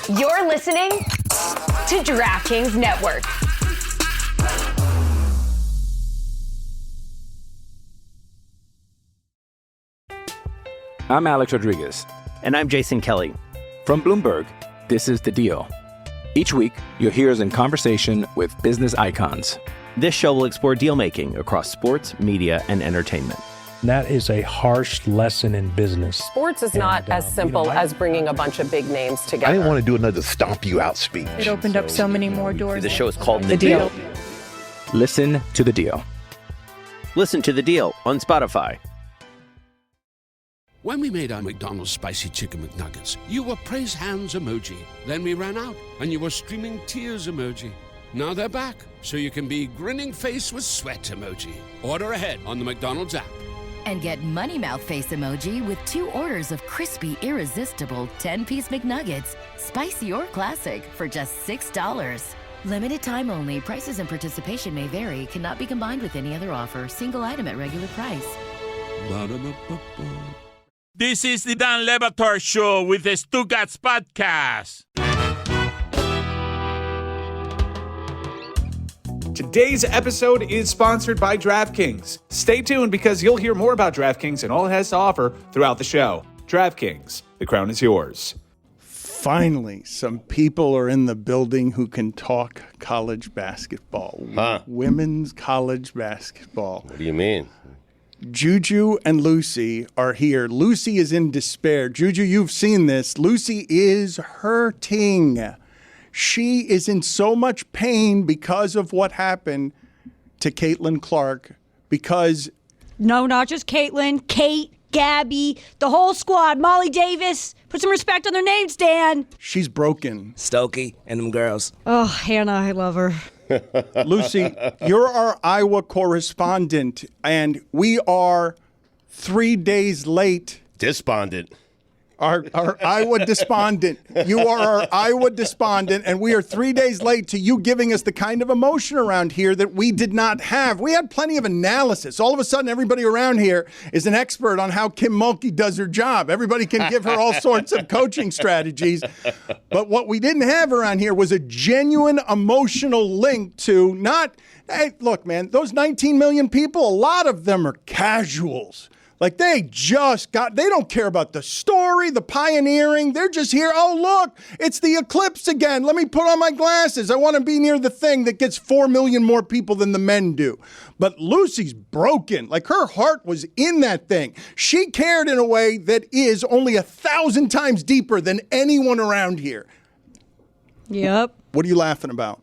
You're listening to DraftKings Network. I'm Alex Rodriguez. And I'm Jason Kelly. From Bloomberg, this is The Deal. Each week, you'll hear us in conversation with business icons. This show will explore deal-making across sports, media, and entertainment. That is a harsh lesson in business. Sports is not as simple as bringing a bunch of big names together. I didn't want to do another stomp you out speech. It opened up so many more doors. The show is called The Deal. Listen to The Deal. Listen to The Deal on Spotify. When we made our McDonald's Spicy Chicken McNuggets, you were praise hands emoji. Then we ran out, and you were streaming tears emoji. Now they're back, so you can be grinning face with sweat emoji. Order ahead on the McDonald's app. And get Money Mouth Face emoji with 2 orders of crispy, irresistible 10-piece McNuggets, spicy or classic, for just $6. Limited time only. Prices and participation may vary. Cannot be combined with any other offer. Single item at regular price. Ba-da-ba-ba-ba. This is the Dan Le Batard Show with the Stugotz podcast. Today's episode is sponsored by DraftKings. Stay tuned because you'll hear more about DraftKings and all it has to offer throughout the show. DraftKings, the crown is yours. Finally, some people are in the building who can talk college basketball. Women's college basketball. What do you mean? JuJu and Lucy are here. Lucy is in despair. JuJu, you've seen this. Lucy is hurting. She is in so much pain because of what happened to Caitlin Clark. Because No, not just Caitlin. Kate, Gabby, the whole squad. Molly Davis. Put some respect on their names, Dan. she's broken. Stokey and them girls. Oh, Hannah, I love her. Lucy, you're our Iowa correspondent, and we are 3 days late. Despondent. Our Iowa Despondent. You are our Iowa Despondent, and we are 3 days late to you giving us the kind of emotion around here that we did not have. We had plenty of analysis. All of a sudden, everybody around here is an expert on how Kim Mulkey does her job. Everybody can give her all sorts of coaching strategies. But what we didn't have around here was a genuine emotional link to not, hey, look, man, those 19 million people, a lot of them are casuals. Like they don't care about the story, the pioneering. They're just here. Oh, look, it's the eclipse again. Let me put on my glasses. I want to be near the thing that gets 4 million more people than the men do. But Lucy's broken. Like her heart was in that thing. She cared in a way that is only 1,000 times deeper than anyone around here. Yep. What are you laughing about?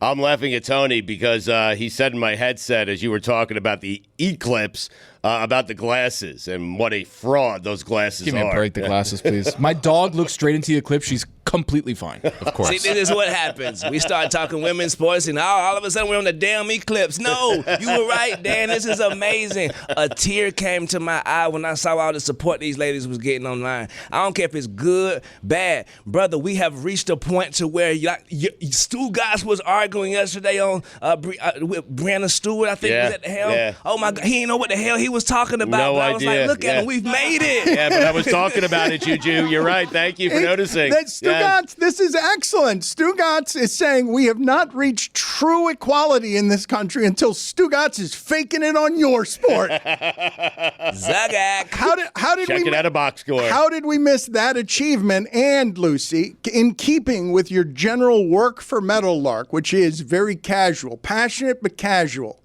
I'm laughing at Tony because he said in my headset as you were talking about the eclipse, about the glasses and what a fraud those glasses are. Give me a break, the glasses, please. My dog looks straight into the eclipse. She's completely fine, of course. See, this is what happens. We start talking women's sports, and all of a sudden we're on the damn eclipse. No, you were right, Dan. This is amazing. A tear came to my eye when I saw all the support these ladies was getting online. I don't care if it's good, bad. Brother, we have reached a point to where Stugotz was arguing yesterday on with Brianna Stewart, I think was at the helm. Yeah. Oh, my God. He didn't know what the hell he was talking about. No but I idea. was like, look at him. We've made it. Yeah, but I was talking about it, JuJu. You're right. Thank you for noticing. Stugotz, this is excellent. Stugotz is saying we have not reached true equality in this country until Stugotz is faking it on your sport. Zagak. How did Checking out a box score. How did we miss that achievement? And Lucy, in keeping with your general work for Meadowlark, which is very casual, passionate but casual,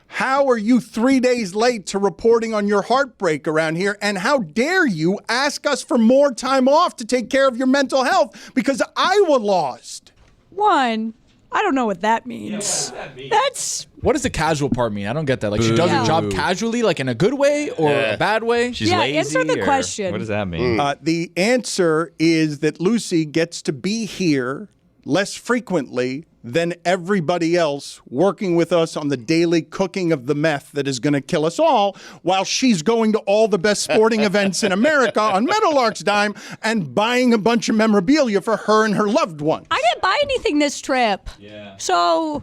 how are you 3 days late to reporting on your heartbreak around here? And how dare you ask us for more time off to take care of your mental health because Iowa lost? One, I don't know what that means. That's... What does the casual part mean? I don't get that. Like, she does her job casually, like in a good way or a bad way? She's lazy. Answer the question. What does that mean? The answer is that Lucy gets to be here less frequently than everybody else working with us on the daily cooking of the meth that is going to kill us all while she's going to all the best sporting events in America on Meadowlark's dime and buying a bunch of memorabilia for her and her loved one. I didn't buy anything this trip. Yeah. So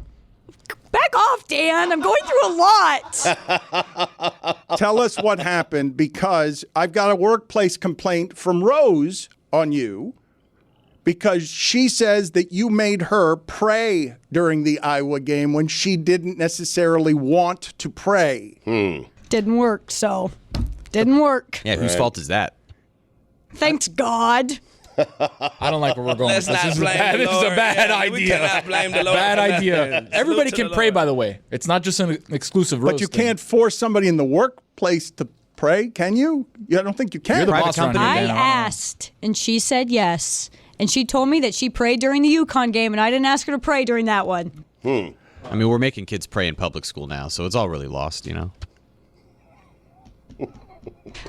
back off, Dan. I'm going through a lot. Tell us what happened, because I've got a workplace complaint from Rose on you. because she says that you made her pray during the Iowa game when she didn't necessarily want to pray. Didn't work, so didn't work. Yeah, whose fault is that? Thanks, God. I don't like where we're going. Let's not This is blame the a Lord. bad Yeah, idea. we cannot blame the Lord Bad for idea. nothing. Everybody Salute to can the pray, Lord. by the way. It's not just an exclusive roast But you thing. can't force somebody in the workplace to pray, can you? I don't think you can. You're the boss around here, I Dan. don't know. asked, and she said yes. And she told me that she prayed during the UConn game, and I didn't ask her to pray during that one. I mean, we're making kids pray in public school now, so it's all really lost, you know?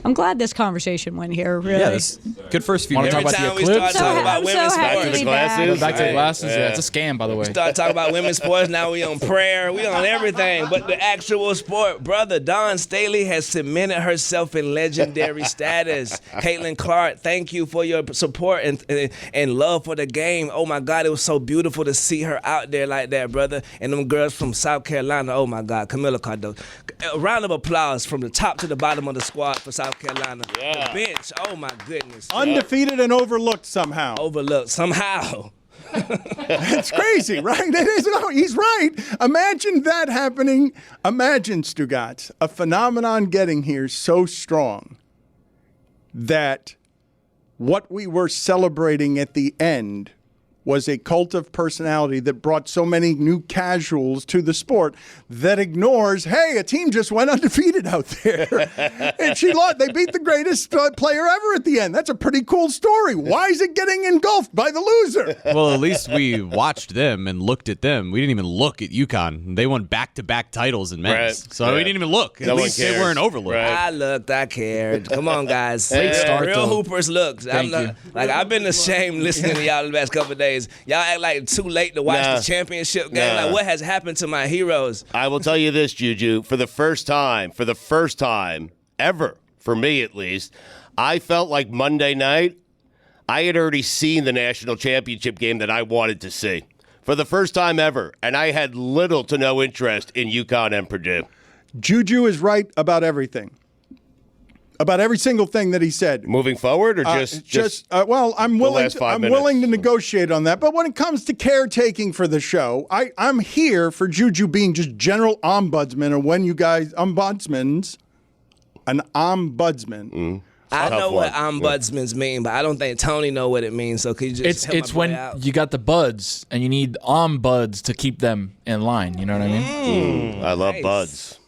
I'm glad this conversation went here, really. Yeah, that's good first few Want to minutes. talk about the we start eclipse? talking about I'm women's so happy sports. to be glasses? back. Back to the Right. glasses. Yeah. Yeah, it's a scam, by the way. Start talking about women's sports. Now we on prayer. We on everything but the actual sport. Brother, Dawn Staley has cemented herself in legendary status. Caitlin Clark, thank you for your support and love for the game. Oh, my God, it was so beautiful to see her out there like that, brother. And them girls from South Carolina, oh, my God, Camila Cardozo. A round of applause from the top to the bottom of the squad for South Carolina. Yeah. The bench, oh, my goodness. Undefeated and overlooked somehow. Overlooked somehow. It's crazy, right? It is. No, he's right. Imagine that happening. Imagine, Stugotz, a phenomenon getting here so strong that what we were celebrating at the end was a cult of personality that brought so many new casuals to the sport that ignores, hey, a team just went undefeated out there. And she lost. They beat the greatest player ever at the end. That's a pretty cool story. Why is it getting engulfed by the loser? Well, at least we watched them and looked at them. We didn't even look at UConn. They won back-to-back titles in men's. Right. So we didn't even look. No At one least they cares. weren't overlooked. Right. I looked, I cared. Come on, guys. Great start, Real though. hoopers looked. Thank you. Like, I've been ashamed listening to y'all the last couple of days. Y'all act like too late to watch Nah. the championship game. Nah. Like, what has happened to my heroes? I will tell you this, JuJu. For the first time ever, for me at least, I felt like Monday night, I had already seen the national championship game that I wanted to see. For the first time ever. And I had little to no interest in UConn and Purdue. JuJu is right about everything. About every single thing that he said. Moving forward, or well, I'm willing. last 5 I'm minutes? willing to negotiate on that. But when it comes to caretaking for the show, I'm here for JuJu being just general ombudsman, or when you guys an ombudsman. I Tough know what one. ombudsmans mean, but I don't think Tony know what it means. So could you just help It's my boy when out? you got the buds and you need ombuds to keep them in line. You know what I mean? I love Nice. buds.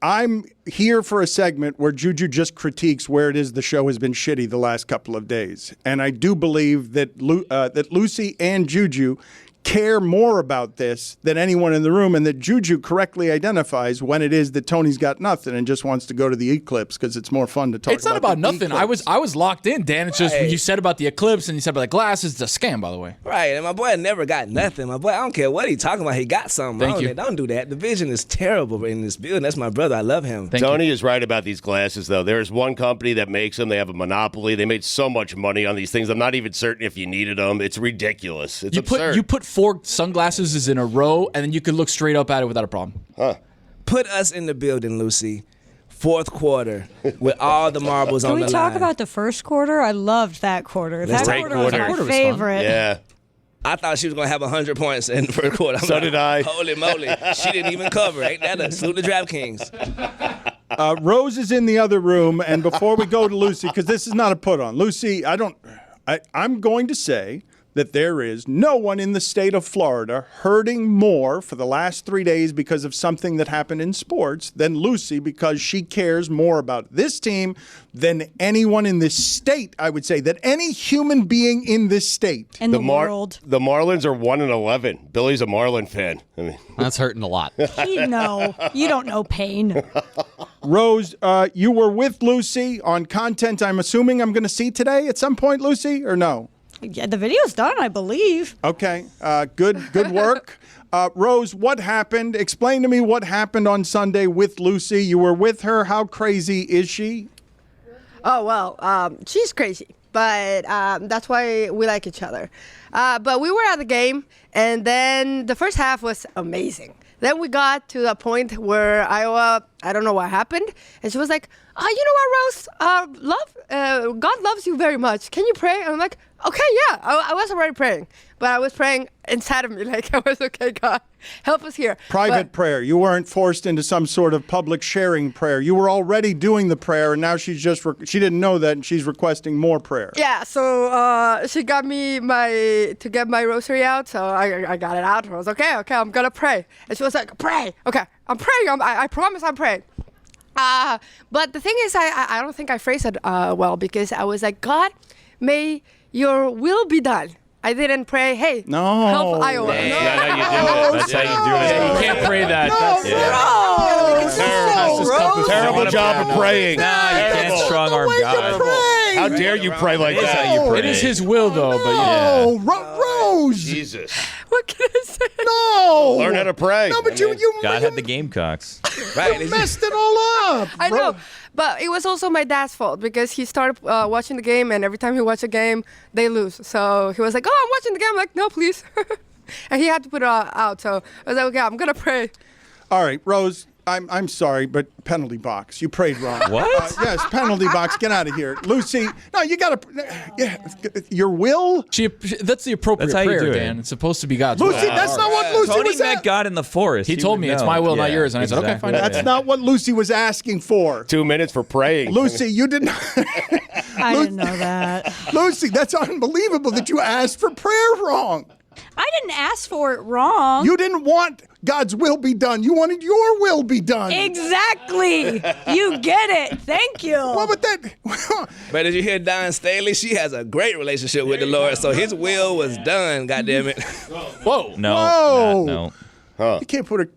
I'm here for a segment where JuJu just critiques where it is the show has been shitty the last couple of days, and I do believe that that Lucy and JuJu care more about this than anyone in the room, and that JuJu correctly identifies when it is that Tony's got nothing and just wants to go to the eclipse because it's more fun to talk. It's not about the nothing. eclipse. I was locked in, Dan. It's just Right. you said about the eclipse and you said about the glasses. It's a scam, by the way. Right, and my boy never got nothing. My boy, I don't care what he talking about. He got something. Thank you. Don't do that. The vision is terrible in this building. That's my brother. I love him. Tony is right about these glasses, though. There's one company that makes them. They have a monopoly. They made so much money on these things. I'm not even certain if you needed them. It's ridiculous. It's absurd. You put 4 sunglasses in a row, and then you could look straight up at it without a problem. Put us in the building, Lucy. Fourth quarter with all the marbles Can on we the talk line. about the first quarter? I loved that quarter. That Great quarter was quarter. my Quarter was fun. favorite. Yeah. I thought she was going to have 100 points in the first quarter. I'm So did I. Holy moly. She didn't even cover. Ain't that a salute to DraftKings? Rose is in the other room, and before we go to Lucy, because this is not a put on, Lucy, I'm going to say that there is no one in the state of Florida hurting more for the last 3 days because of something that happened in sports than Lucy, because she cares more about this team than anyone in this state, I would say, that any human being in this state. In the world. The Marlins are 1-11. Billy's a Marlin fan. I mean, That's hurting a lot. You don't know pain. Rose, you were with Lucy on content I'm assuming I'm going to see today at some point, Lucy, or no? Yeah, the video's done, I believe. Okay, good work. Rose, what happened? Explain to me what happened on Sunday with Lucy. You were with her. How crazy is she? Oh, well, she's crazy, but that's why we like each other. But we were at the game, and then the first half was amazing. Then we got to a point where Iowa I don't know what happened. And she was like, you know what, Rose? God loves you very much. Can you pray? And I'm like, okay, yeah. I was already praying. But I was praying inside of me. Like, I was, okay, God, help us here. Private prayer. You weren't forced into some sort of public sharing prayer. You were already doing the prayer, and now she's just, she didn't know that, and she's requesting more prayer. Yeah, so she got me to get my rosary out, so I got it out. I was okay, I'm going to pray. And she was like, pray. Okay, I'm praying. I promise I'm praying. But the thing is, I don't think I phrased it well, because I was like, God, may your will be done. I didn't pray, hey, help Iowa. That's how you do it. You can't pray that. Terrible job of praying. Nah, you can't strong arm God. How dare you pray like that? It is his will, though. No, but Rose. Jesus. What can I say? No. Learn how to pray. No, but you God had the Gamecocks. Right. You messed it all up. I know. But it was also my dad's fault, because he started watching the game, and every time he watched a game, they lose. So he was like, I'm watching the game. I'm like, no, please. And he had to put it out. So I was like, okay, I'm going to pray. All right, Rose, I'm sorry, but penalty box. You prayed wrong. What? Yes, penalty box. Get out of here. Lucy, no, you got to, your will? That's the appropriate That's how you prayer, do it. Dan. It's supposed to be God's Lucy, will. that's not what Lucy Tony was met God in the forest. He told me it's my will, not yours. And I said, okay, fine. That's not what Lucy was asking for. 2 minutes for praying. Lucy, you didn't. I didn't know that. Lucy, that's unbelievable that you asked for prayer wrong. I didn't ask for it wrong. You didn't want God's will be done. You wanted your will be done. Exactly. You get it. Thank you. Well, but that. But as you hear Don Staley, she has a great relationship with the Lord, so his will was done, goddammit. Whoa. No. Whoa. No. Huh. You can't put a.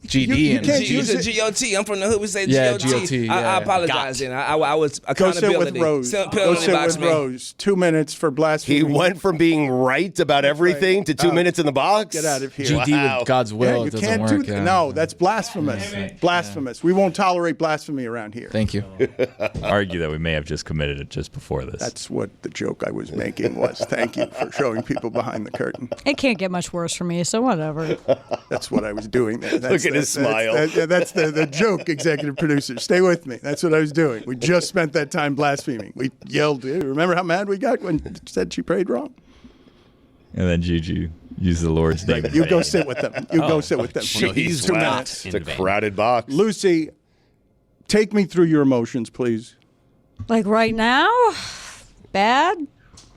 GD You and can't You use said it. GOT. I'm from the hood. We say Yeah, GOT. GOT, I yeah. apologize. Then I was Go sit accountability. with Rose. Go sit with Rose. 2 minutes for blasphemy. He went from being right about everything to 2 minutes in the box. Get out of here. GD with God's will. Yeah, you it doesn't can't work. do that. Yeah. No, that's blasphemous. Blasphemous. We won't tolerate blasphemy around here. Thank you. Argue that we may have just committed it just before this. That's what the joke I was making was. Thank you for showing people behind the curtain. It can't get much worse for me, so whatever. That's what I was doing there. Look at his smile. That's the joke, executive producer. Stay with me. That's what I was doing. We just spent that time blaspheming. We yelled. Remember how mad we got when said she prayed wrong? And then JuJu used the Lord's name. You go sit with them. You go sit with them. Jeez, 2 wow. minutes. It's a crowded box. Lucy, take me through your emotions, please. Like right now, bad,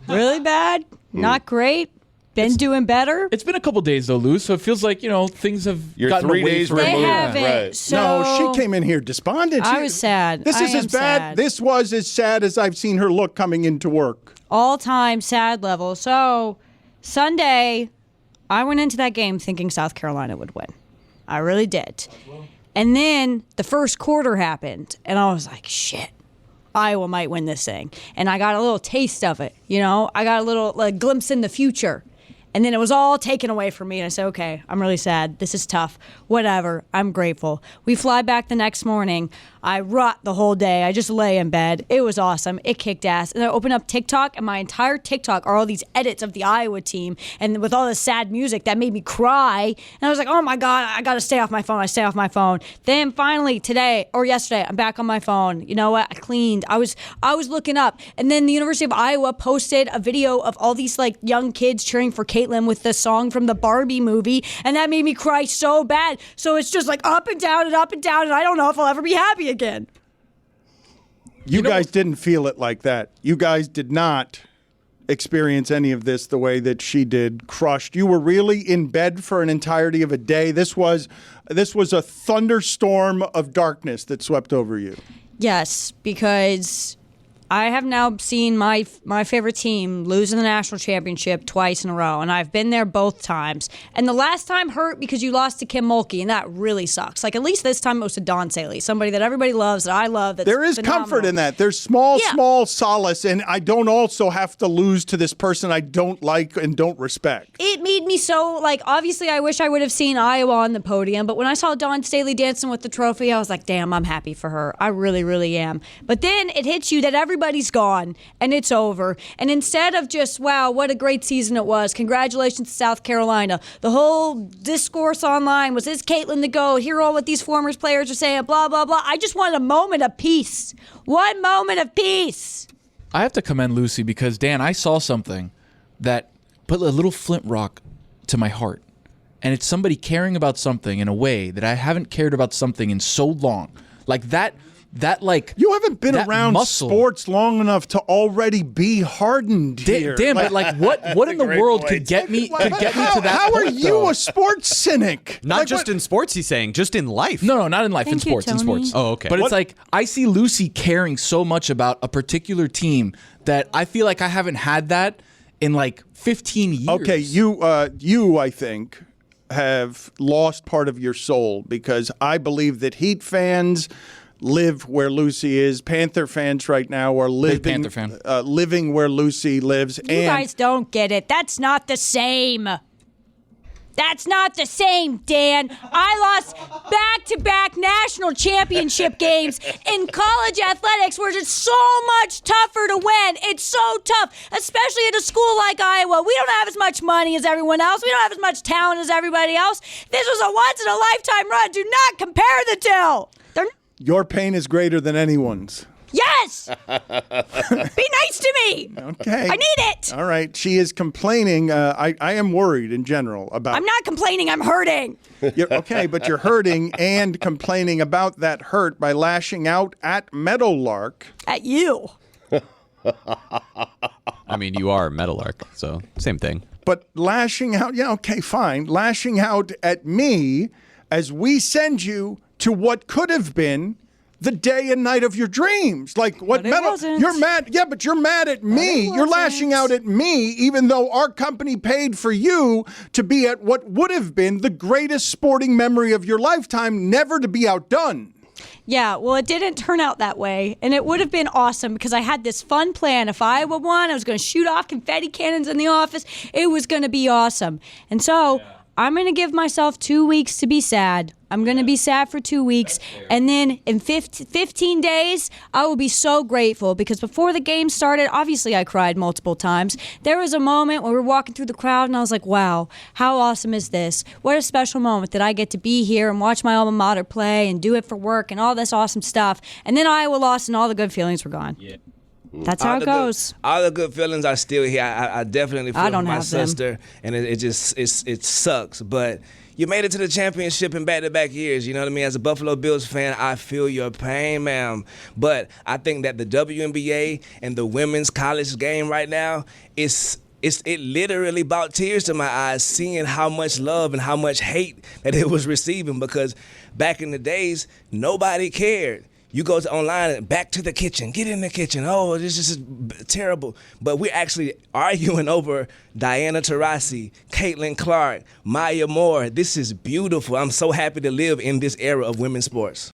really bad, not great. Been doing better. It's been a couple days, though, Lou, so it feels like, things have You're gotten 3 away days from removed. They haven't. Right. So No, she came in here despondent. I was sad. This I is am as bad. sad. This was as sad as I've seen her look coming into work. all-time sad level. So Sunday, I went into that game thinking South Carolina would win. I really did. And then the first quarter happened, and I was like, shit, Iowa might win this thing. And I got a little taste of it, I got a little glimpse in the future. And then it was all taken away from me. And I said, okay, I'm really sad. This is tough. Whatever. I'm grateful. We fly back the next morning. I rot the whole day. I just lay in bed. It was awesome. It kicked ass. And I open up TikTok, and my entire TikTok are all these edits of the Iowa team. And with all this sad music, that made me cry. And I was like, oh my God, I got to stay off my phone. I stay off my phone. Then finally today or yesterday, I'm back on my phone. You know what? I cleaned. I was looking up. And then the University of Iowa posted a video of all these young kids cheering for Caitlin with the song from the Barbie movie, and that made me cry so bad. So it's just up and down and up and down, and I don't know if I'll ever be happy again. You guys didn't feel it like that. You guys did not experience any of this the way that she did, crushed. You were really in bed for an entirety of a day. This was a thunderstorm of darkness that swept over you. Yes, because I have now seen my favorite team lose in the national championship twice in a row, and I've been there both times. And the last time hurt because you lost to Kim Mulkey, and that really sucks. At least this time it was to Dawn Staley, somebody that everybody loves, that I love. That's there is phenomenal. comfort in that. There's small solace, and I don't also have to lose to this person I don't like and don't respect. It made me so, obviously I wish I would have seen Iowa on the podium, but when I saw Dawn Staley dancing with the trophy, I was like, damn, I'm happy for her. I really, really am. But then it hits you that everybody everybody's gone and it's over. And instead of just, wow, what a great season it was, congratulations to South Carolina, the whole discourse online was, is Caitlin the GOAT? Hear all what these former players are saying, blah, blah, blah. I just wanted a moment of peace. One moment of peace. I have to commend Lucy because, Dan, I saw something that put a little flint rock to my heart. And it's somebody caring about something in a way that I haven't cared about something in so long. Like that you haven't been around muscle. Sports long enough to already be hardened here. Dan, but like what in the world could get me to that How point, are you though? a sports cynic? Not just in sports, he's saying, just in life. No, not in life. Thank in you, sports. In Tony. sports. Oh, okay. But it's like I see Lucy caring so much about a particular team that I feel like I haven't had that in like 15 years. Okay, you I think have lost part of your soul because I believe that Heat fans live where Lucy is. Panther fans right now are living where Lucy lives. You guys don't get it. That's not the same. That's not the same, Dan. I lost back-to-back national championship games in college athletics where it's so much tougher to win. It's so tough, especially at a school like Iowa. We don't have as much money as everyone else. We don't have as much talent as everybody else. This was a once-in-a-lifetime run. Do not compare the two. Your pain is greater than anyone's. Yes! Be nice to me! Okay. I need it! All right. She is complaining. I am worried in general about... I'm not complaining. I'm hurting. Okay, but you're hurting and complaining about that hurt by lashing out at Meadowlark. At you. I mean, you are Meadowlark, so same thing. But lashing out... Yeah, okay, fine. Lashing out at me as we send you to what could have been the day and night of your dreams. Like what you're mad. Yeah, but you're mad at me. You're lashing out at me, even though our company paid for you to be at what would have been the greatest sporting memory of your lifetime, never to be outdone. Yeah, well, it didn't turn out that way, and it would have been awesome because I had this fun plan. If Iowa won, I was going to shoot off confetti cannons in the office. It was going to be awesome. And so I'm going to give myself 2 weeks to be sad. I'm going to be sad for 2 weeks. And then in 15 days, I will be so grateful because before the game started, obviously I cried multiple times. There was a moment when we were walking through the crowd and I was like, wow, how awesome is this? What a special moment that I get to be here and watch my alma mater play and do it for work and all this awesome stuff. And then Iowa lost and all the good feelings were gone. Yeah. That's how it goes. All the good feelings are still here. I definitely feel for my sister, them. and it sucks. But you made it to the championship in back-to-back years. You know what I mean? As a Buffalo Bills fan, I feel your pain, ma'am. But I think that the WNBA and the women's college game right now it literally brought tears to my eyes seeing how much love and how much hate that it was receiving because back in the days, nobody cared. You go to online and back to the kitchen, get in the kitchen. Oh, this is terrible. But we're actually arguing over Diana Taurasi, Caitlin Clark, Maya Moore. This is beautiful. I'm so happy to live in this era of women's sports.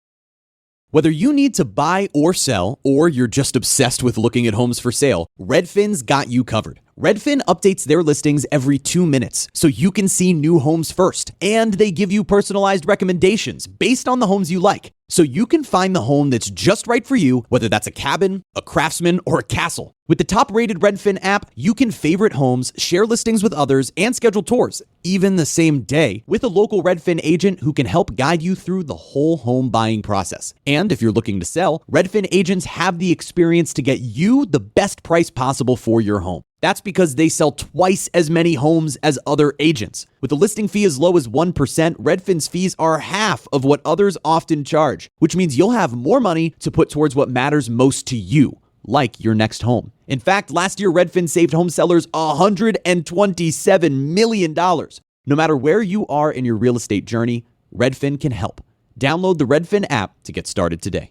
Whether you need to buy or sell, or you're just obsessed with looking at homes for sale, Redfin's got you covered. Redfin updates their listings every 2 minutes, so you can see new homes first. And they give you personalized recommendations based on the homes you like, so you can find the home that's just right for you, whether that's a cabin, a craftsman, or a castle. With the top-rated Redfin app, you can favorite homes, share listings with others, and schedule tours, even the same day, with a local Redfin agent who can help guide you through the whole home buying process. And if you're looking to sell, Redfin agents have the experience to get you the best price possible for your home. That's because they sell twice as many homes as other agents. With a listing fee as low as 1%, Redfin's fees are half of what others often charge, which means you'll have more money to put towards what matters most to you, like your next home. In fact, last year, Redfin saved home sellers $127 million. No matter where you are in your real estate journey, Redfin can help. Download the Redfin app to get started today.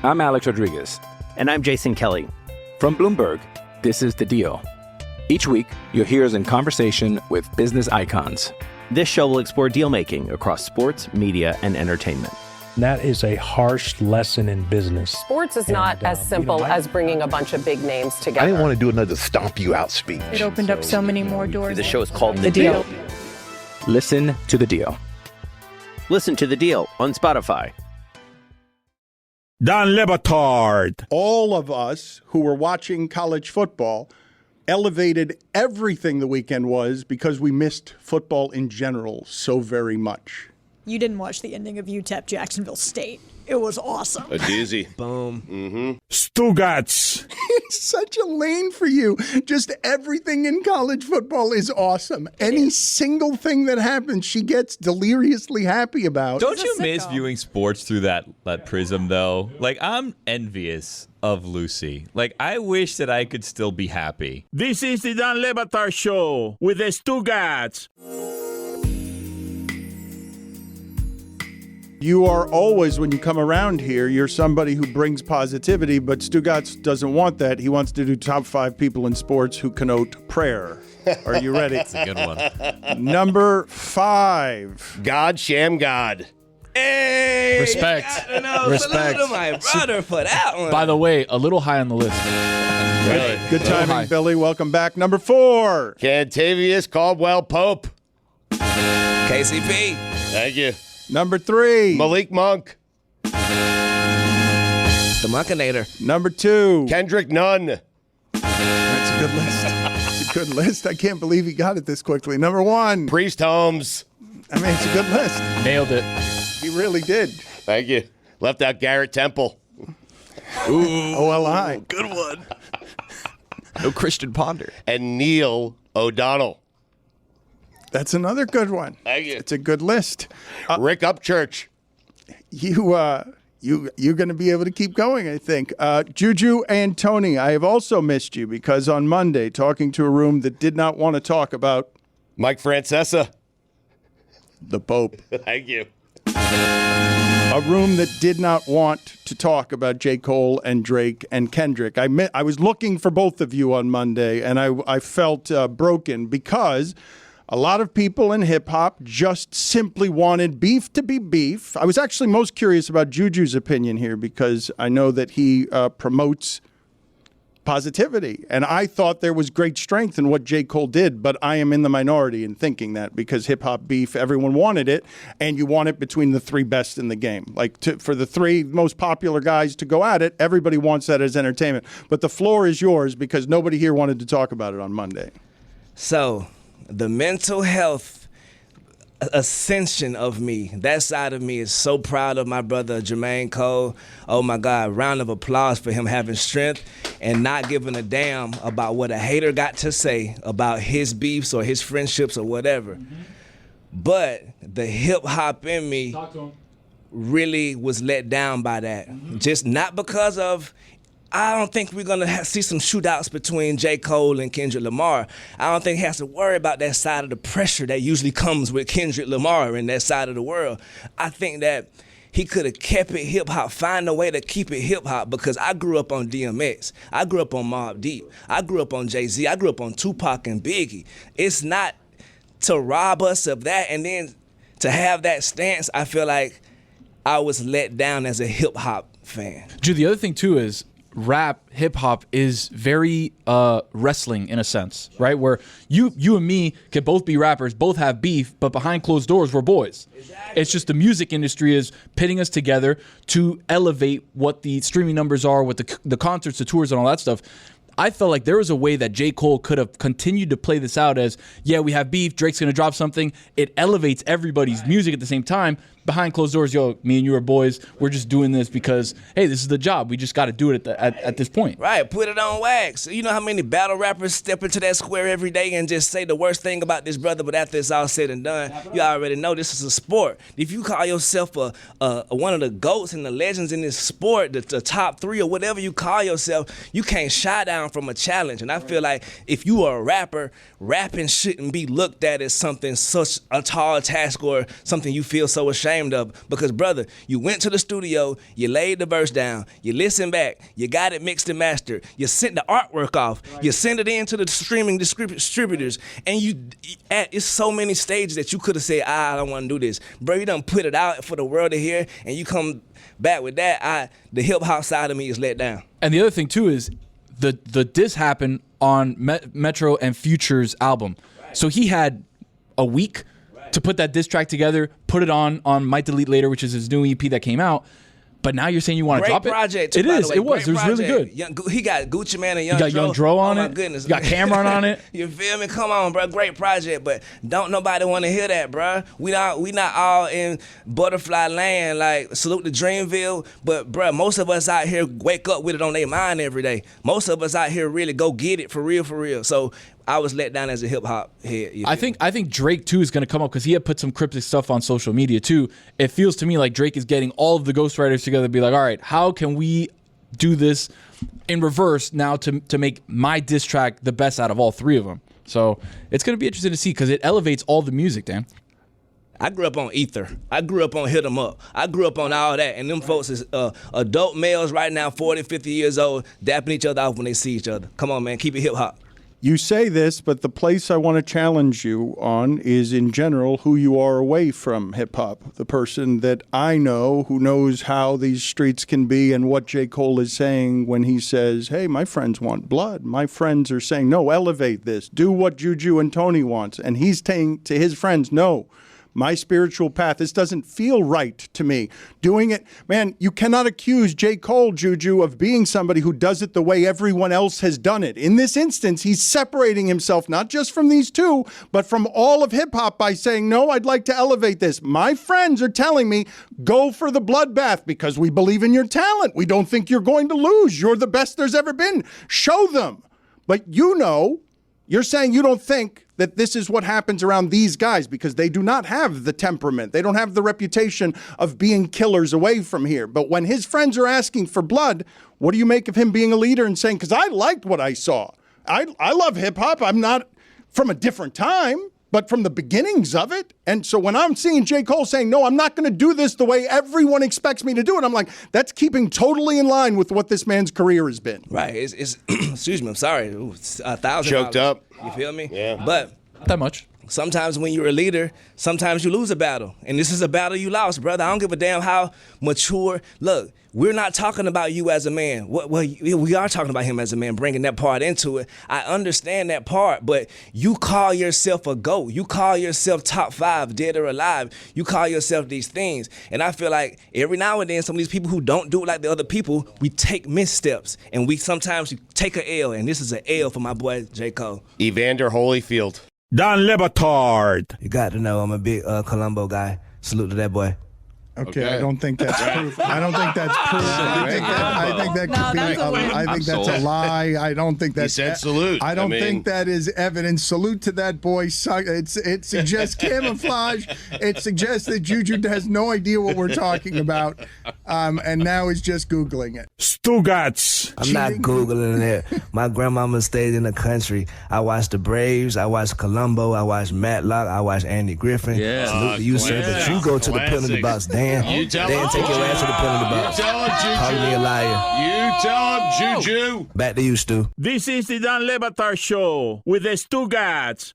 I'm Alex Rodriguez. And I'm Jason Kelly. From Bloomberg, this is The Deal. Each week, you'll hear us in conversation with business icons. This show will explore deal-making across sports, media, and entertainment. That is a harsh lesson in business. Sports is not as simple as bringing a bunch of big names together. I didn't want to do another stomp you out speech. It opened up so many more doors. The show is called The Deal. Listen to The Deal. Listen to The Deal on Spotify. Dan Le Batard. All of us who were watching college football elevated everything the weekend was because we missed football in general so very much. You didn't watch the ending of UTEP Jacksonville State. It was awesome. A doozy. Boom. Mm-hmm. Stugotz. It's such a lane for you. Just everything in college football is awesome. Any single thing that happens, she gets deliriously happy about. Don't you miss viewing sports through that prism, though? Like, I'm envious of Lucy. Like, I wish that I could still be happy. This is the Dan Le Batard Show with the Stugotz. You are always, when you come around here, you're somebody who brings positivity, but Stugotz doesn't want that. He wants to do top 5 people in sports who connote prayer. Are you ready? That's a good one. Number 5. God, sham God. Hey, Respect. Respect. Salute to my brother for that one. By the way, a little high on the list. Really? Good timing, Billy. Welcome back. Number 4. Cantavius Caldwell Pope. KCP. Thank you. Number 3. Malik Monk. The Monkinator. Number 2. Kendrick Nunn. That's a good list. It's a good list. I can't believe he got it this quickly. Number 1. Priest Holmes. I mean, it's a good list. Nailed it. He really did. Thank you. Left out Garrett Temple. Ooh. OLI. Good one. No Christian Ponder. And Neil O'Donnell. That's another good one. Thank you. It's a good list. Rick Upchurch. You're going to be able to keep going, I think. JuJu and Tony, I have also missed you because on Monday, talking to a room that did not want to talk about Mike Francesa. The Pope. Thank you. A room that did not want to talk about J. Cole and Drake and Kendrick. I was looking for both of you on Monday, and I felt broken because a lot of people in hip-hop just simply wanted beef to be beef. I was actually most curious about JuJu's opinion here because I know that he promotes positivity. And I thought there was great strength in what J. Cole did, but I am in the minority in thinking that because hip-hop beef, everyone wanted it, and you want it between the 3 best in the game. Like for the 3 most popular guys to go at it, everybody wants that as entertainment. But the floor is yours because nobody here wanted to talk about it on Monday. So, the mental health ascension of me, that side of me is so proud of my brother Jermaine Cole. Oh my God, round of applause for him having strength and not giving a damn about what a hater got to say about his beefs or his friendships or whatever. But the hip hop in me really was let down by that. Just not because of, I don't think we're going to see some shootouts between J. Cole and Kendrick Lamar. I don't think he has to worry about that side of the pressure that usually comes with Kendrick Lamar in that side of the world. I think that he could have kept it hip-hop, find a way to keep it hip-hop, because I grew up on DMX. I grew up on Mobb Deep. I grew up on Jay-Z. I grew up on Tupac and Biggie. It's not to rob us of that, and then to have that stance, I feel like I was let down as a hip-hop fan. Dude, the other thing, too, is rap, hip-hop is very wrestling in a sense, right? Where you and me can both be rappers, both have beef, but behind closed doors, we're boys. Exactly. It's just the music industry is pitting us together to elevate what the streaming numbers are, what the concerts, the tours, and all that stuff. I felt like there was a way that J. Cole could have continued to play this out as, yeah, we have beef, Drake's going to drop something. It elevates everybody's music at the same time. Behind closed doors, yo, me and you are boys. We're just doing this because, hey, this is the job. We just got to do it at this point. Right, put it on wax. You know how many battle rappers step into that square every day and just say the worst thing about this brother, but after it's all said and done, you already know this is a sport. If you call yourself one of the GOATs and the legends in this sport, the top 3 or whatever you call yourself, you can't shy down from a challenge. And I feel like if you are a rapper, rapping shouldn't be looked at as something such a tall task or something you feel so ashamed of, because brother, you went to the studio, you laid the verse down, you listened back, you got it mixed and mastered, you sent the artwork off, you sent it into the streaming distributors, and it's so many stages that you could have said, I don't want to do this, bro. You done put it out for the world to hear, and you come back with that. The hip hop side of me is let down. And the other thing too is the diss happened on Metro and Future's album, so he had a week to put that diss track together, put it on Might Delete Later, which is his new EP that came out. But now you're saying you want to drop it? Project, It by is. the way. It was. Great It was really project. good. He got Gucci Man and Young You got Young Dro on oh it. my goodness. You got Cameron on it. You feel me? Come on, bro. Great project, but don't nobody want to hear that, bro. We not all in butterfly land. Like, salute to Dreamville, but bro, most of us out here wake up with it on their mind every day. Most of us out here really go get it for real, for real. So I was let down as a hip hop head. I think Drake too is going to come up because he had put some cryptic stuff on social media too. It feels to me like Drake is getting all of the ghostwriters together to be like, all right, how can we do this in reverse now to make my diss track the best out of all three of them? So it's going to be interesting to see because it elevates all the music, Dan. I grew up on Ether. I grew up on Hit 'Em Up. I grew up on all that. And them folks is adult males right now, 40, 50 years old, dapping each other off when they see each other. Come on, man. Keep it hip hop. You say this, but the place I want to challenge you on is, in general, who you are away from hip-hop. The person that I know who knows how these streets can be and what J. Cole is saying when he says, hey, my friends want blood. My friends are saying, no, elevate this. Do what JuJu and Tony wants. And he's saying to his friends, no. My spiritual path, this doesn't feel right to me. Doing it, man, you cannot accuse J. Cole, JuJu, of being somebody who does it the way everyone else has done it. In this instance, he's separating himself not just from these two, but from all of hip-hop by saying, no, I'd like to elevate this. My friends are telling me, go for the bloodbath because we believe in your talent. We don't think you're going to lose. You're the best there's ever been. Show them. But you're saying you don't think that this is what happens around these guys because they do not have the temperament. They don't have the reputation of being killers away from here. But when his friends are asking for blood, what do you make of him being a leader and saying, because I liked what I saw. I love hip hop. I'm not from a different time, but from the beginnings of it. And so when I'm seeing J. Cole saying, no, I'm not going to do this the way everyone expects me to do it, I'm like, that's keeping totally in line with what this man's career has been. Right. It's excuse me, I'm sorry. Ooh, $1,000. Choked up. You feel me? Yeah. But not that much. Sometimes when you're a leader, sometimes you lose a battle. And this is a battle you lost, brother. I don't give a damn how mature. Look, we're not talking about you as a man. Well, we are talking about him as a man, bringing that part into it. I understand that part, but you call yourself a GOAT. You call yourself top 5, dead or alive. You call yourself these things. And I feel like every now and then, some of these people who don't do it like the other people, we take missteps. And we sometimes take an L. And this is an L for my boy, J. Cole. Evander Holyfield. Dan Batard. You got to know I'm a big Colombo guy. Salute to that boy. Okay, I don't think that's proof. I don't think that's proof. I think that could be. I think that's a lie. I don't think that's. He said salute. I don't think that is evidence. Salute to that boy. It suggests camouflage. It suggests that JuJu has no idea what we're talking about, and now is just Googling it. Stugotz. I'm not Googling it. My grandmama stayed in the country. I watched the Braves. I watched Colombo. I watched Matlock. I watched Andy Griffin. Yeah. Salute to you, sir. But you go to the penalty box, Dan. You tell him. Take your ass to the penalty box. You tell him, JuJu. Call me a liar. You tell him, JuJu. Back to you, Stu. This is the Dan Batard Show with the Stugotz.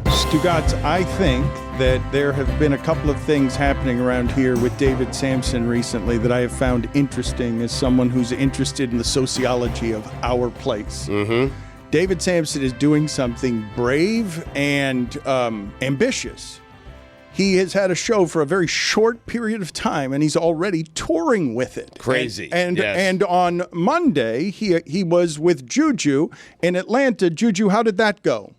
Stugotz, I think that there have been a couple of things happening around here with David Samson recently that I have found interesting as someone who's interested in the sociology of our place. Mm-hmm. David Samson is doing something brave and ambitious. He has had a show for a very short period of time, and he's already touring with it. Crazy. And on Monday, he was with JuJu in Atlanta. JuJu, how did that go?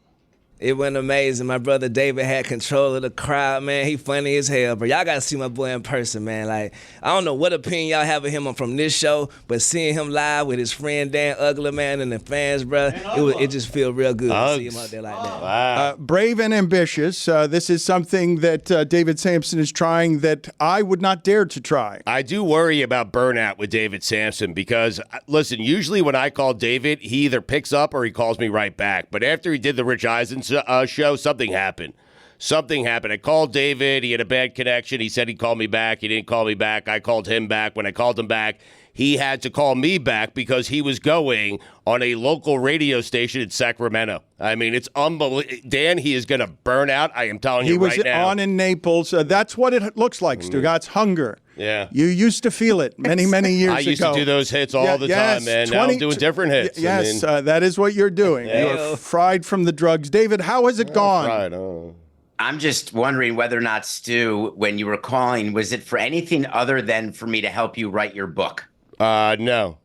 It went amazing. My brother David had control of the crowd, man. He funny as hell, bro. Y'all got to see my boy in person, man. Like, I don't know what opinion y'all have of him from this show, but seeing him live with his friend Dan Ugler, man, and the fans, bro, it just feel real good to see him out there like that. Wow. Brave and ambitious. This is something that David Samson is trying that I would not dare to try. I do worry about burnout with David Samson because, listen, usually when I call David, he either picks up or he calls me right back. But after he did the Rich Eisen show, something happened. I called David. He had a bad connection. He said he'd call me back. He didn't call me back. I called him back. When I called him back, he had to call me back because he was going on a local radio station in Sacramento. I mean, it's unbelievable. Dan, he is going to burn out. I am telling you right now. He was on in Naples. That's what it looks like, Stugotz. Hunger. Yeah. You used to feel it many years ago. I used to do those hits all the time, man. Now I'm doing different hits. Yes, that is what you're doing. You're fried from the drugs. David, how has it gone? Fried, I'm just wondering whether or not, Stu, when you were calling, was it for anything other than for me to help you write your book? No.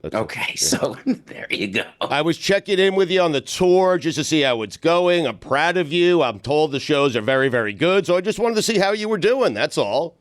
Okay, so there you go. I was checking in with you on the tour just to see how it's going. I'm proud of you. I'm told the shows are very, very good. So I just wanted to see how you were doing. That's all.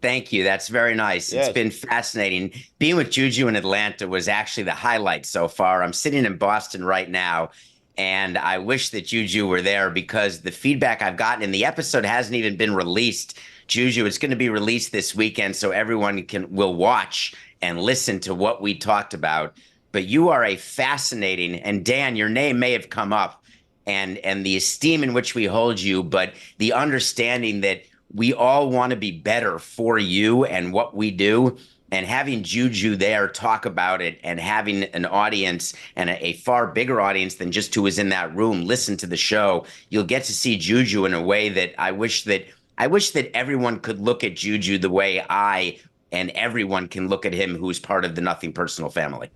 Thank you. That's very nice. Yes. It's been fascinating. Being with JuJu in Atlanta was actually the highlight so far. I'm sitting in Boston right now, and I wish that JuJu were there because the feedback I've gotten, and the episode hasn't even been released. JuJu, it's going to be released this weekend so everyone will watch and listen to what we talked about. But you are a fascinating, and Dan, your name may have come up, and the esteem in which we hold you, but the understanding that we all want to be better for you and what we do, and having JuJu there talk about it and having an audience and a far bigger audience than just who was in that room listen to the show, you'll get to see JuJu in a way that I wish that everyone could look at JuJu the way I and everyone can look at him who's part of the Nothing Personal family.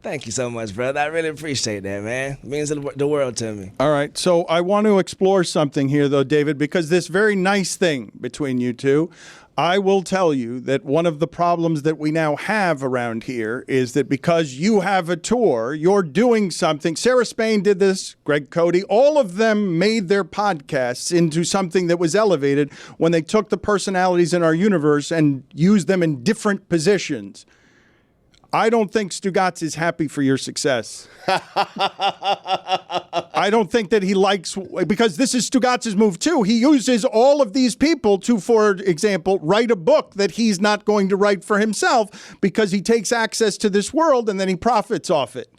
Thank you so much, brother. I really appreciate that, man. It means the world to me. All right. So I want to explore something here, though, David, because this very nice thing between you two, I will tell you that one of the problems that we now have around here is that because you have a tour, you're doing something. Sarah Spain did this, Greg Cody, all of them made their podcasts into something that was elevated when they took the personalities in our universe and used them in different positions. I don't think Stugotz is happy for your success. I don't think that he likes, because this is Stugotz's move too. He uses all of these people to, for example, write a book that he's not going to write for himself because he takes access to this world and then he profits off it.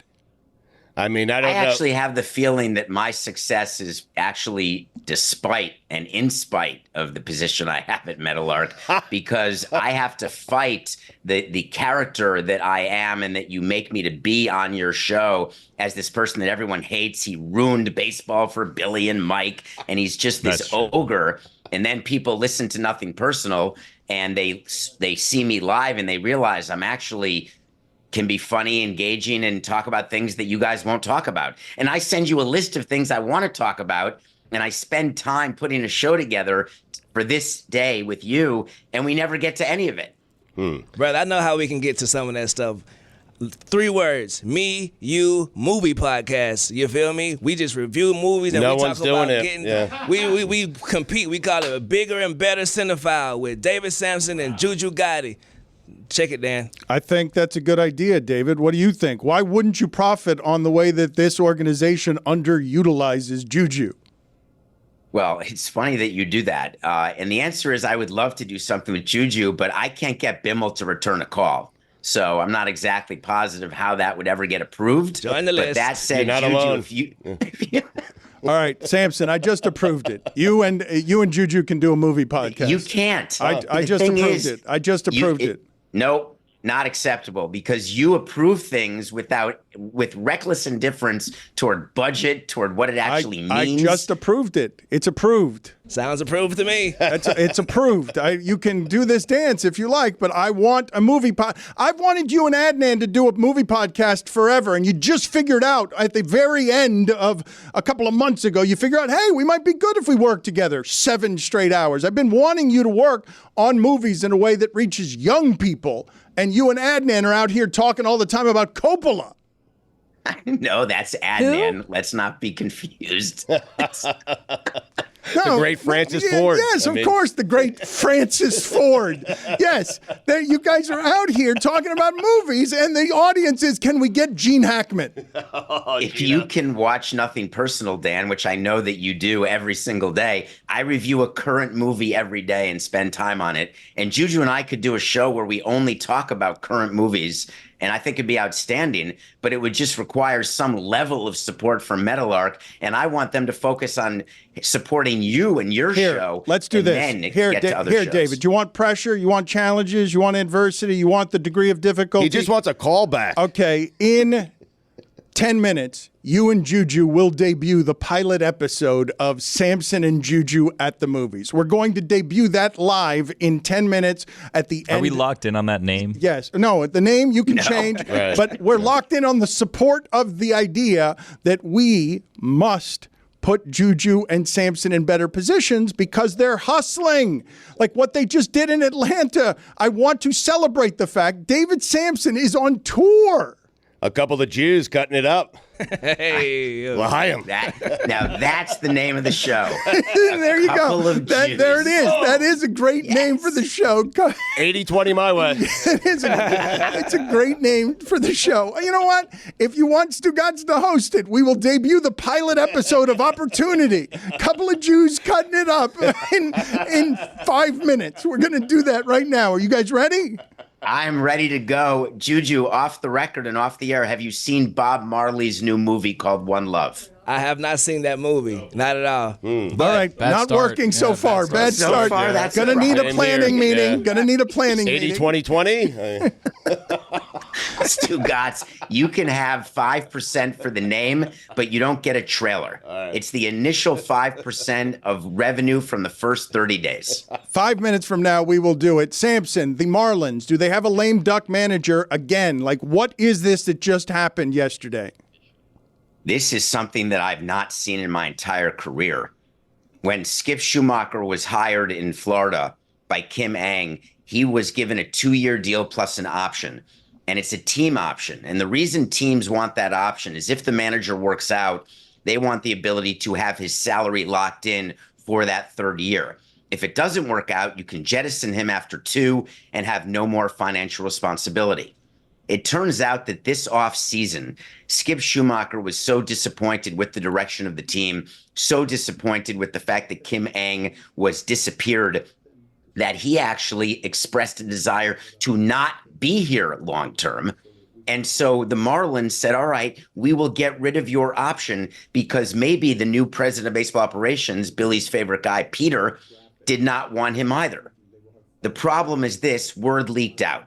I mean, I actually have the feeling that my success is actually despite and in spite of the position I have at Meadowlark, because I have to fight the character that I am and that you make me to be on your show as this person that everyone hates. He ruined baseball for Billy and Mike, and he's just this ogre. And then people listen to Nothing Personal, and they see me live, and they realize I'm actually can be funny, engaging, and talk about things that you guys won't talk about. And I send you a list of things I want to talk about, and I spend time putting a show together for this day with you, and we never get to any of it. Brother, I know how we can get to some of that stuff. 3 words: me, you, movie podcast. You feel me? We just review movies and no we one's talk about doing it. getting. Yeah. We compete. We call it a bigger and better cinephile with David Samson and JuJu Gotti. Check it, Dan. I think that's a good idea, David. What do you think? Why wouldn't you profit on the way that this organization underutilizes JuJu? Well, it's funny that you do that. And the answer is I would love to do something with JuJu, but I can't get Bimmel to return a call. So I'm not exactly positive how that would ever get approved. Join the list. But that said, You're not JuJu, alone. All right, Samson, I just approved it. You and JuJu can do a movie podcast. You can't. I just approved it. I just approved it. No, not acceptable, because you approve things with reckless indifference toward budget, toward what it actually means. I just approved it. It's approved. Sounds approved to me. It's approved. You can do this dance if you like, but I want a movie I've wanted you and Adnan to do a movie podcast forever, and you just figured out at the very end of a couple of months ago, you figure out, hey, we might be good if we work together 7 straight hours. I've been wanting you to work on movies in a way that reaches young people, and you and Adnan are out here talking all the time about Coppola. No, that's Adnan. Let's not be confused. The great Francis Ford. Yes, of course, the great Francis Ford. Yes, you guys are out here talking about movies, and the audience is, can we get Gene Hackman? If you can watch Nothing Personal, Dan, which I know that you do every single day, I review a current movie every day and spend time on it. And JuJu and I could do a show where we only talk about current movies, And I think it'd be outstanding, but it would just require some level of support from Meadowlark. And I want them to focus on supporting you and your show. Let's do this. Then Here, get to other here, shows. David. You want pressure? You want challenges? You want adversity? You want the degree of difficulty? He just wants a callback. Okay, in 10 minutes, you and JuJu will debut the pilot episode of Samson and JuJu at the movies. We're going to debut that live in 10 minutes at the end. Are we locked in on that name? Yes. No, the name you can change, Right. but we're locked in on the support of the idea that we must put JuJu and Samson in better positions because they're hustling. Like what they just did in Atlanta. I want to celebrate the fact David Samson is on tour. A couple of Jews cutting it up. Hey, L'chaim. Now that's the name of the show. There you go. There it is. That is a great name for the show. 80-20 my way. It's a great name for the show. You know what? If you want Stugotz to host it, we will debut the pilot episode of Opportunity. Couple of Jews cutting it up in 5 minutes. We're going to do that right now. Are you guys ready? I'm ready to go. JuJu, off the record and off the air, have you seen Bob Marley's new movie called One Love? I have not seen that movie. Not at all. All right, not working so far. Bad start. That's Gonna need a planning meeting. Gonna need a planning meeting. 80-20-20? Stugotz, you can have 5% for the name, but you don't get a trailer. It's the initial 5% of revenue from the first 30 days. 5 minutes from now, we will do it. Samson, the Marlins, do they have a lame duck manager again? Like, what is this that just happened yesterday? This is something that I've not seen in my entire career. When Skip Schumacher was hired in Florida by Kim Ng, he was given a 2-year deal plus an option, and it's a team option. And the reason teams want that option is if the manager works out, they want the ability to have his salary locked in for that third year. If it doesn't work out, you can jettison him after 2 and have no more financial responsibility. It turns out that this offseason, Skip Schumacher was so disappointed with the direction of the team, so disappointed with the fact that Kim Ng was disappeared, that he actually expressed a desire to not be here long term. And so the Marlins said, all right, we will get rid of your option because maybe the new president of baseball operations, Billy's favorite guy, Peter, did not want him either. The problem is this: word leaked out.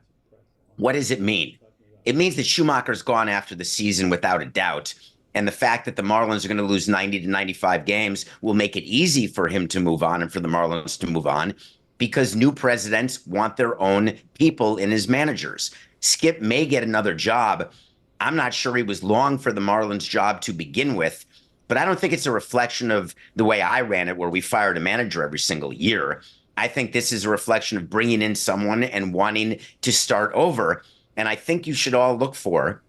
What does it mean? It means that Schumacher's gone after the season without a doubt. And the fact that the Marlins are going to lose 90 to 95 games will make it easy for him to move on and for the Marlins to move on because new presidents want their own people in as managers. Skip may get another job. I'm not sure he was long for the Marlins job to begin with, but I don't think it's a reflection of the way I ran it, where we fired a manager every single year. I think this is a reflection of bringing in someone and wanting to start over. And I think you should all look for,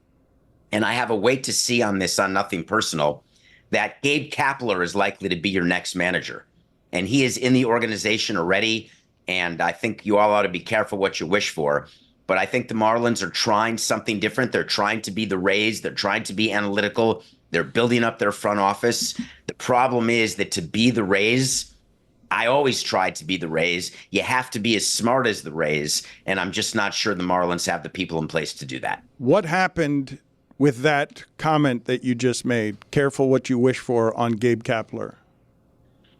and I have a wait to see on this on Nothing Personal, that Gabe Kapler is likely to be your next manager. And he is in the organization already, and I think you all ought to be careful what you wish for. But I think the Marlins are trying something different. They're trying to be the Rays. They're trying to be analytical. They're building up their front office. The problem is that to be the Rays, I always tried to be the Rays. You have to be as smart as the Rays, and I'm just not sure the Marlins have the people in place to do that. What happened with that comment that you just made? Careful what you wish for on Gabe Kapler.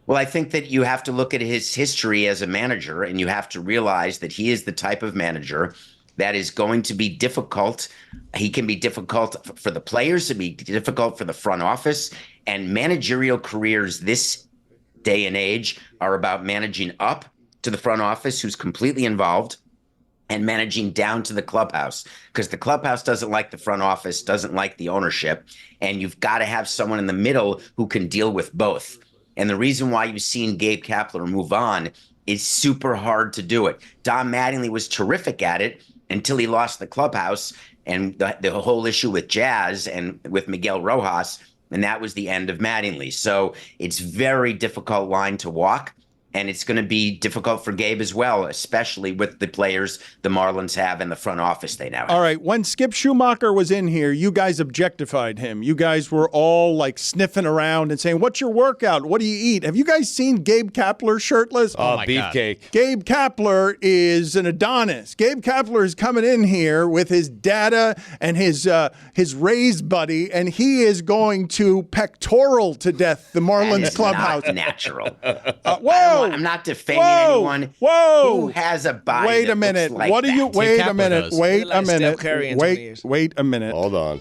Well, I think that you have to look at his history as a manager, and you have to realize that he is the type of manager that is going to be difficult. He can be difficult for the players, to be difficult for the front office, and managerial careers this day and age are about managing up to the front office, who's completely involved, and managing down to the clubhouse, because the clubhouse doesn't like the front office, doesn't like the ownership, and you've got to have someone in the middle who can deal with both. And the reason why you've seen Gabe Kapler move on is super hard to do it. Don Mattingly was terrific at it until he lost the clubhouse and the whole issue with Jazz and with Miguel Rojas, and that was the end of Mattingly. So it's very difficult line to walk. And it's going to be difficult for Gabe as well, especially with the players the Marlins have and the front office they now have. All right, when Skip Schumacher was in here, you guys objectified him. You guys were all like sniffing around and saying, what's your workout? What do you eat? Have you guys seen Gabe Kapler shirtless? Oh, my beefcake. God. Gabe Kapler is an Adonis. Gabe Kapler is coming in here with his data and his raised buddy, and he is going to pectoral to death the Marlins clubhouse. Not natural. Whoa! I'm not defaming anyone. Whoa! Who has a body? Wait a minute. Like what do you? that? Wait a minute. Wait a minute. Wait a minute. Hold on.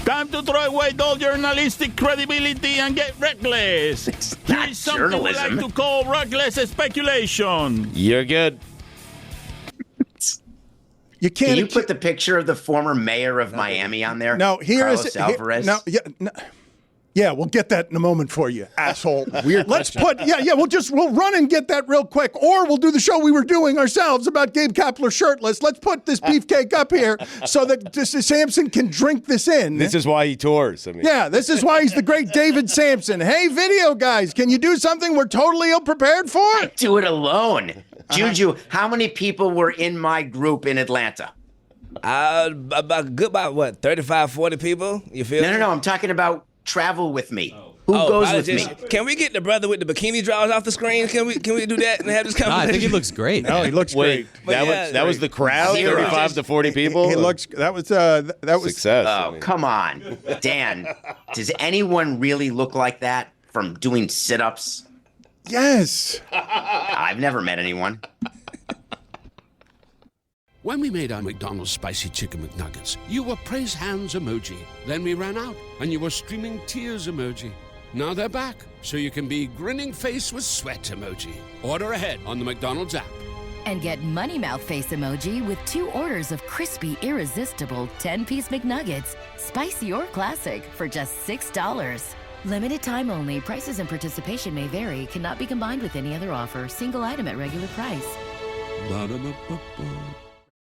Time to throw away all journalistic credibility and get reckless. Here's something we like to call reckless speculation. You're good. You can't. Can you put the picture of the former mayor of Miami on there? No, Carlos Alvarez. No, yeah, we'll get that in a moment for you, asshole. Weird. Let's put. We'll run and get that real quick, or we'll do the show we were doing ourselves about Gabe Kapler shirtless. Let's put this beefcake up here so that Samson can drink this in. This is why he tours. Yeah, this is why he's the great David Samson. Hey, video guys, can you do something we're totally ill-prepared for? I do it alone. JuJu, how many people were in my group in Atlanta? About what, 35, 40 people? You feel? No. I'm talking about travel with me. Who goes with me? Can we get the brother with the bikini drawers off the screen? Can we do that and have this conversation? I think he looks great. No, he looks great. That was the crowd. 35 to 40 people. He looks. That was success. Oh, come on, Dan. Does anyone really look like that from doing sit-ups? Yes. I've never met anyone. When we made our McDonald's Spicy Chicken McNuggets, you were praise hands emoji. Then we ran out, and you were streaming tears emoji. Now they're back, so you can be grinning face with sweat emoji. Order ahead on the McDonald's app. And get Money Mouth face emoji with 2 orders of crispy, irresistible 10-piece McNuggets, spicy or classic, for just $6. Limited time only. Prices and participation may vary. Cannot be combined with any other offer. Single item at regular price. Ba-da-ba-ba-ba.